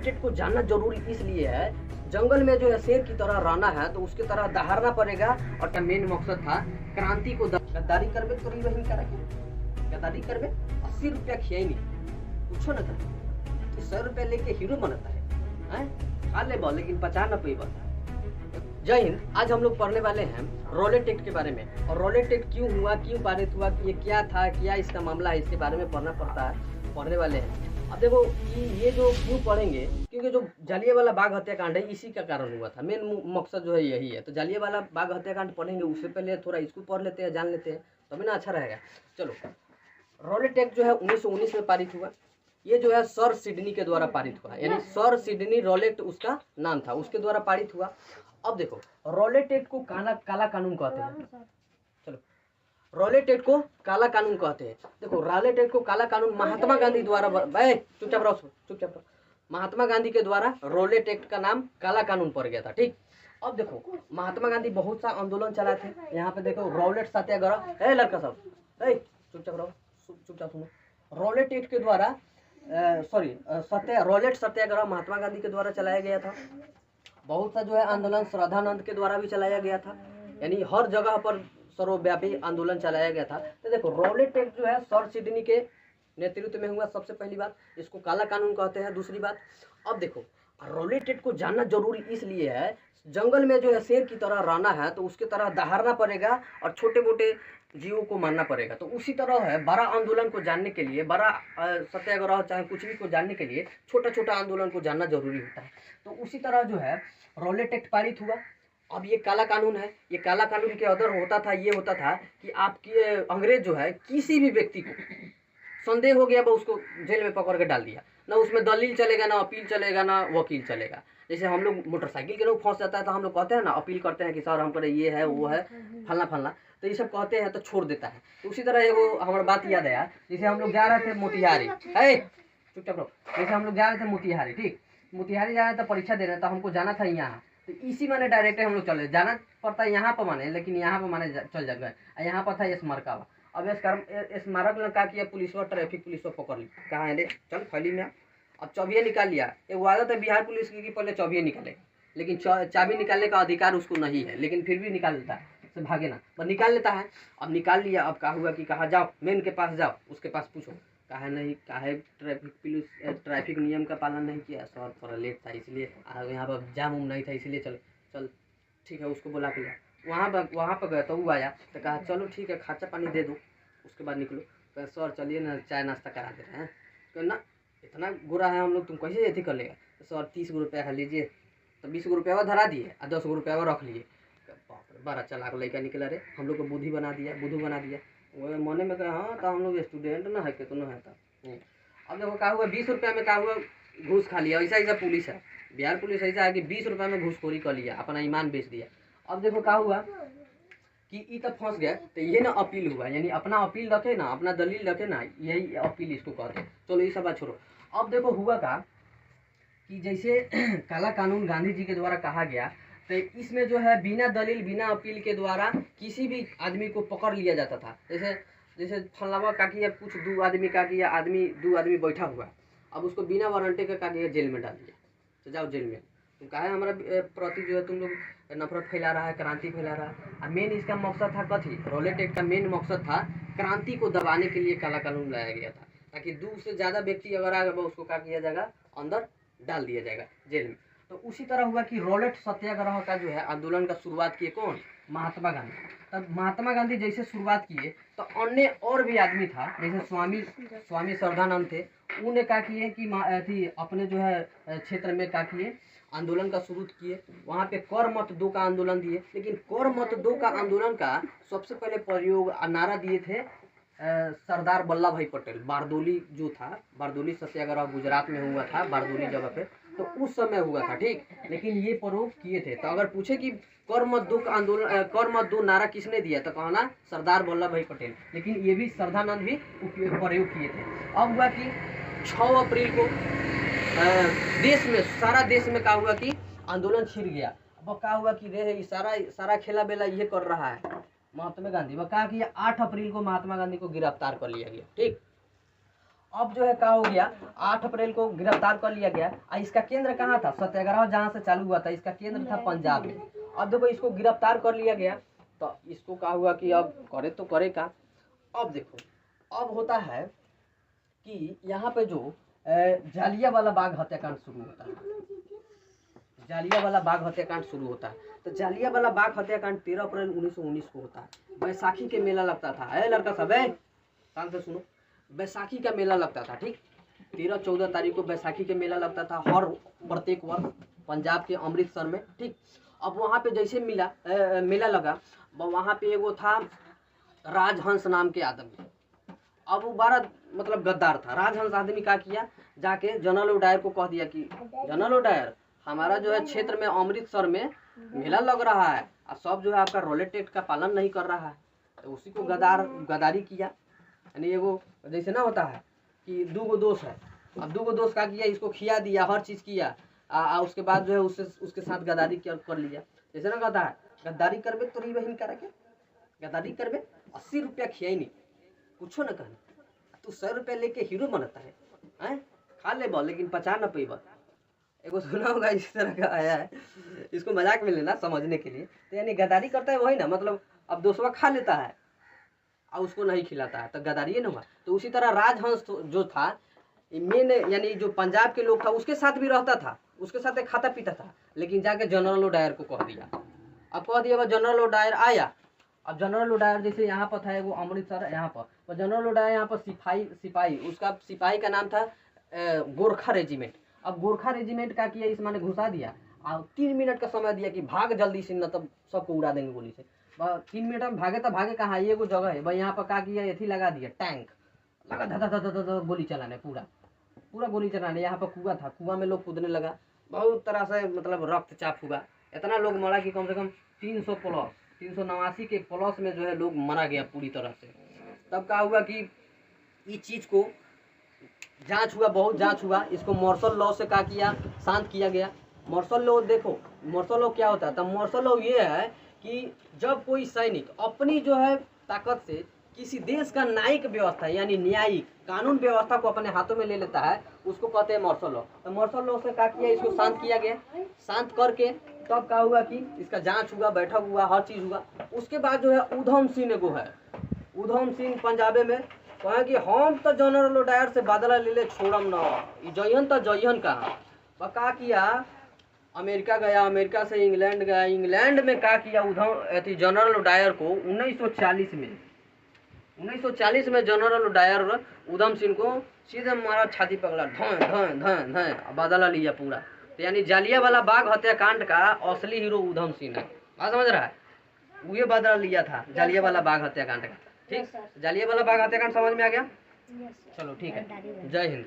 रोलेटेड को जानना जरूरी इसलिए है, जंगल में जो है शेर की तरह रहना है तो उसकी तरह दहाड़ना पड़ेगा। और क्या मेन मकसद था क्रांति को गद्दारी करबे तो वही करेंगे, गद्दारी करबे 80 रुपया खियाई नहीं कुछो न करे, 100 रुपया लेके हीरो बनता है खा ले बो लेकिन बचा न पाई बनता है। जय हिंद। आज हम लोग पढ़ने वाले हैं रोलेट एक्ट के बारे में, और रोलेट एक्ट क्यों हुआ, क्यों पारित हुआ, कि ये क्या था, क्या इसका मामला है, इसके बारे में पढ़ना पड़ता है, पढ़ने वाले हैं। अब देखो कि ये जो क्यों पढ़ेंगे, क्योंकि जो जालियांवाला बाग हत्याकांड है इसी का कारण हुआ था, मेन मकसद जो है यही है। तो जालियांवाला बाग हत्याकांड पढ़ेंगे, उससे पहले थोड़ा इसको पढ़ लेते हैं, जान लेते हैं, तभी ना अच्छा रहेगा। चलो, रोलेट एक्ट जो है 1919 में पारित हुआ। ये जो है सर सिडनी के द्वारा पारित हुआ, यानी सर सिडनी रोलेट उसका नाम था, उसके द्वारा पारित हुआ। अब देखो रोलेट एक्ट को काला कानून कहते हैं। चलो, रोलेट एक्ट को काला कानून कहते हैं। देखो रोलेट एक्ट को काला कानून महात्मा गांधी द्वारा, चुपचाप रहो, चुपचाप रहो, महात्मा गांधी के द्वारा रोलेट एक्ट का नाम काला कानून पड़ गया था। ठीक, अब देखो महात्मा गांधी बहुत सा आंदोलन चलाए थे। यहाँ पे देखो रोलेट सत्याग्रह है, लड़का सब चुपचाप रहो, चुपचाप सुनो। रोलेट एक्ट के द्वारा रोलेट सत्याग्रह महात्मा गांधी के द्वारा चलाया गया था। बहुत सा जो है आंदोलन श्रद्धानंद के द्वारा भी चलाया गया था, यानी हर जगह पर सर्वव्यापी आंदोलन चलाया गया था। तो देखो रोलेट एक्ट जो है सर सिडनी के नेतृत्व में हुआ, सबसे पहली बात, इसको काला कानून कहते हैं। दूसरी बात, अब देखो रोलेट एक्ट को जानना जरूरी इसलिए है, जंगल में जो है शेर की तरह रहना है तो उसकी तरह दहाड़ना पड़ेगा और छोटे मोटे जीवों को मारना पड़ेगा। तो उसी तरह है, बड़ा आंदोलन को जानने के लिए, बड़ा सत्याग्रह चाहे कुछ भी को जानने के लिए छोटा छोटा आंदोलन को जानना जरूरी होता है। तो उसी तरह जो है रोलेट एक्ट पारित हुआ। अब ये काला कानून है, ये काला कानून के अंदर होता था, ये होता था कि आपके अंग्रेज जो है किसी भी व्यक्ति को संदेह हो गया, वो उसको जेल में पकड़ के डाल दिया, ना उसमें दलील चलेगा, ना अपील चलेगा, ना वकील चलेगा। जैसे हम लोग मोटरसाइकिल के लोग फंस जाता है तो हम लोग कहते हैं ना, अपील करते हैं कि सर हम करे ये है वो है फलना फलना, तो ये सब कहते हैं तो छोड़ देता है। तो उसी तरह एगो हमारा बात याद आया, जैसे हम लोग जा रहे थे मोतिहारी, चुपचाप रहो, जैसे हम लोग जा रहे थे मोतिहारी, ठीक, मोतिहारी जा रहे थे परीक्षा दे रहे थे, हमको जाना था यहाँ, तो इसी माने डायरेक्ट हम लोग चले, जाना पड़ता है यहाँ पर माने, लेकिन यहाँ पर माने चल जा गए, यहाँ पर था स्मारक। अब स्मारक ने कहा कि पुलिस ट्रैफिक पुलिस पकड़ ली, कहाँ है रे, चल फैली में। अब चाबियाँ निकाल लिया, एक आदत है बिहार पुलिस की कि पहले चाबियाँ निकाले, लेकिन चाबी निकालने का अधिकार उसको नहीं है, लेकिन फिर भी निकाल लेता है, तो भागे ना, पर निकाल लेता है। अब निकाल लिया, अब कहा हुआ कि कहा जाओ मेन के पास जाओ, उसके पास पूछो, कहा नहीं, कहा ट्रैफिक पुलिस ट्रैफिक नियम का पालन नहीं किया सर, थोड़ा लेट था इसलिए, यहाँ पर जाम उम नहीं था इसलिए, चल चल ठीक है, उसको बुला के लिया। वहाँ पर गए तो वो आया, तो कहा चलो ठीक है खर्चा पानी दे दो, उसके बाद निकलो। कहा सर चलिए ना चाय नाश्ता करा दे रहे हैं, तो ना इतना बुरा है हम लोग, तुम कैसे अथी कर लेगा। तो सर 30 रुपया है लीजिए, तो 20 रुपया धरा दिए और 10 रुपया रख लिए। बाप रे, बड़ा चलाक लड़का निकला रे, हम लोग को बुद्धू बना दिया। वो मने में कहा हाँ तो हम लोग स्टूडेंट ना है कितना है था। अब देखो कहा हुआ 20 रुपया में कहा हुआ घूस खा लिया, ऐसा पुलिस है, बिहार पुलिस ऐसा है कि 20 रुपया में घूसखोरी कर लिया, अपना ईमान बेच दिया। अब देखो कहा हुआ कि ये तब फंस गया, तो ये ना अपील हुआ, यानी अपना अपील रखे ना, अपना दलील रखे ना, यही अपील इसको कहते हैं। चलो ये सब बात छोड़ो। अब देखो हुआ का कि जैसे काला कानून गांधी जी के द्वारा कहा गया, तो इसमें जो है बिना दलील बिना अपील के द्वारा किसी भी आदमी को पकड़ लिया जाता था। जैसे फलावा का किया, कुछ दो आदमी का किया, दो आदमी बैठा हुआ, अब उसको बिना वारंटी के का किया जेल में डाल दिया, तो जाओ जेल में, तुम कहा है हमारा प्रति जो है तुम लोग नफरत फैला रहा है, क्रांति फैला रहा है। और मेन इसका मकसद था कथी, रोलेट एक्ट का मेन मकसद था क्रांति को दबाने के लिए काला कानून लाया गया था, ताकि 2 से ज़्यादा व्यक्ति अगर आ गए उसको क्या किया जाएगा, अंदर डाल दिया जाएगा जेल में। तो उसी तरह हुआ कि रोलेट सत्याग्रह का जो है आंदोलन का शुरुआत किए कौन, महात्मा गांधी। तब महात्मा गांधी जैसे शुरुआत किए तो अन्य और भी आदमी था, जैसे स्वामी श्रद्धानंद थे, उन्हें क्या किए कि अपने जो है क्षेत्र में क्या किए, आंदोलन का शुरू किए। वहाँ पे कर मत दो का आंदोलन दिए, लेकिन कर मत दो का आंदोलन का सबसे पहले प्रयोग नारा दिए थे सरदार वल्लभ भाई पटेल। बारदोली जो था, बारदोली सत्याग्रह गुजरात में हुआ था, बारदोली जगह पे, तो उस समय हुआ था, ठीक, लेकिन ये प्रयोग किए थे। तो अगर पूछे कि कर मत दो का आंदोलन, कर मत दो नारा किसने दिया, तो कहना सरदार वल्लभ भाई पटेल, लेकिन ये भी श्रद्धानंद भी प्रयोग किए थे। अब हुआ कि 6 अप्रैल को देश में, सारा देश में क्या हुआ कि आंदोलन छिड़ गया। अब क्या हुआ कि रे सारा खेला बेला ये कर रहा है महात्मा गांधी, वह कहा कि 8 अप्रैल को महात्मा गांधी को गिरफ्तार कर लिया गया, ठीक। अब जो है क्या हो गया, 8 अप्रैल को गिरफ्तार कर लिया गया। और इसका केंद्र कहाँ था, सत्याग्रह जहाँ से चालू हुआ था इसका केंद्र था पंजाब में। अब देखो इसको गिरफ्तार कर लिया गया, तो इसको क्या हुआ कि अब करे तो करे का। अब देखो अब होता है कि यहाँ पे जो जालियांवाला बाग हत्याकांड शुरू होता है, जालियांवाला बाग हत्याकांड शुरू होता है। तो जालियांवाला बाग हत्याकांड 13 अप्रैल 1919 को होता है। बैसाखी के मेला लगता था, है लड़का सब है शांत से सुनो, बैसाखी का मेला लगता था, ठीक। 13-14 तारीख को बैसाखी के मेला लगता था हर प्रत्येक वर्ष पंजाब के अमृतसर में, ठीक। अब वहाँ पे जैसे मेला लगा, वहाँ पे एगो था राजहंस नाम के आदमी। अब वो बड़ा मतलब गद्दार था। राजहंस आदमी क्या किया, जाके जनरल ओडायर को कह दिया कि जनरल ओडायर, हमारा जो है क्षेत्र में अमृतसर में मेला लग रहा है और सब जो है आपका रोलेट एक्ट का पालन नहीं कर रहा है। तो उसी को गद्दारी किया। यानी वो जैसे ना होता है कि 2 दोस्त है, अब 2 दोस्त का किया, इसको खिया दिया, हर चीज़ किया, उसके बाद जो है उसके साथ गद्दारी कर लिया। जैसे ना कहता है गद्दारी करबे तो रही बहन करा के, गद्दारी करबे 80 रुपया खियाई नहीं, कुछो न कहनी, तू 100 रुपया लेके हीरो बनता है, खा ले बा लेकिन पचा न पैबा। एगो सुना होगा इस तरह का आया है, इसको मजाक में लेना समझने के लिए। तो यानी गद्दारी करता है वही ना, मतलब अब दोस्तवा खा लेता है और उसको नहीं खिलाता है तो गद्दारी ना हुआ। तो उसी तरह राजहंस जो था मेन, यानी जो पंजाब के लोग था उसके साथ भी रहता था, उसके साथ खाता पीता था, लेकिन जाके जनरल ओडायर को कह दिया। अब कह दिया, जनरल ओडायर आया। अब जनरल ओडायर जैसे यहाँ पर था वो अमृतसर यहाँ पर जनरल ओडायर यहाँ पर सिपाही उसका सिपाही का नाम था गोरखा रेजिमेंट। अब गोरखा रेजिमेंट का किया, इस माने घुसा दिया और 3 मिनट का समय दिया कि भाग जल्दी से, न तब सबको उड़ा देंगे गोली से। 3 मिनट में भागे तो भागे कहाँ, ये को जगह है भाई, यहाँ पर क्या किया, एथी लगा दिया, टैंक लगा, धा गोली चलाने, पूरा गोली चलाने। यहाँ पर कुआं था, कुआं में लोग कूदने लगा, बहुत तरह से मतलब रक्तचाप हुआ। इतना लोग मरा कि कम से कम 389 के प्लस में जो है लोग मरा गया पूरी तरह से। तब क्या हुआ कि इस चीज़ को जांच हुआ, बहुत जांच हुआ, इसको मार्शल लॉ से क्या किया, शांत किया गया। मार्शल लॉ देखो, मार्शल लॉ क्या होता है, तो मार्शल लॉ ये है कि जब कोई सैनिक अपनी जो है ताकत से किसी देश का न्यायिक व्यवस्था यानी न्यायिक कानून व्यवस्था को अपने हाथों में ले लेता है, उसको कहते हैं मार्शल लॉ। तो मार्शल लॉ से क्या किया, इसको शांत किया गया। शांत करके तब क्या हुआ कि इसका जांच हुआ, बैठक हुआ, हर चीज़ हुआ। उसके बाद जो है उधम सिंह एगो है, उधम सिंह पंजाबे में कहे कि हम तो जनरल ओडायर से बदला ले ले छोड़म न, जइहन तो जइहन कहाँ। का किया, अमेरिका गया, अमेरिका से इंग्लैंड गया, इंग्लैंड में क्या किया उधम जनरल ओडायर को 1940 में जनरल ओडायर उधम सिंह को सीधे मारा, छाती पकड़ा, धय बदला लिया पूरा। तो यानी जालियांवाला बाग हत्याकांड का असली हीरो उधम सिंह है, बात समझ रहा है, वो बदला लिया था जालियांवाला बाग हत्याकांड का, ठीक। जालियांवाला बाग हत्याकांड समझ में आ गया, चलो ठीक है, जय हिंद।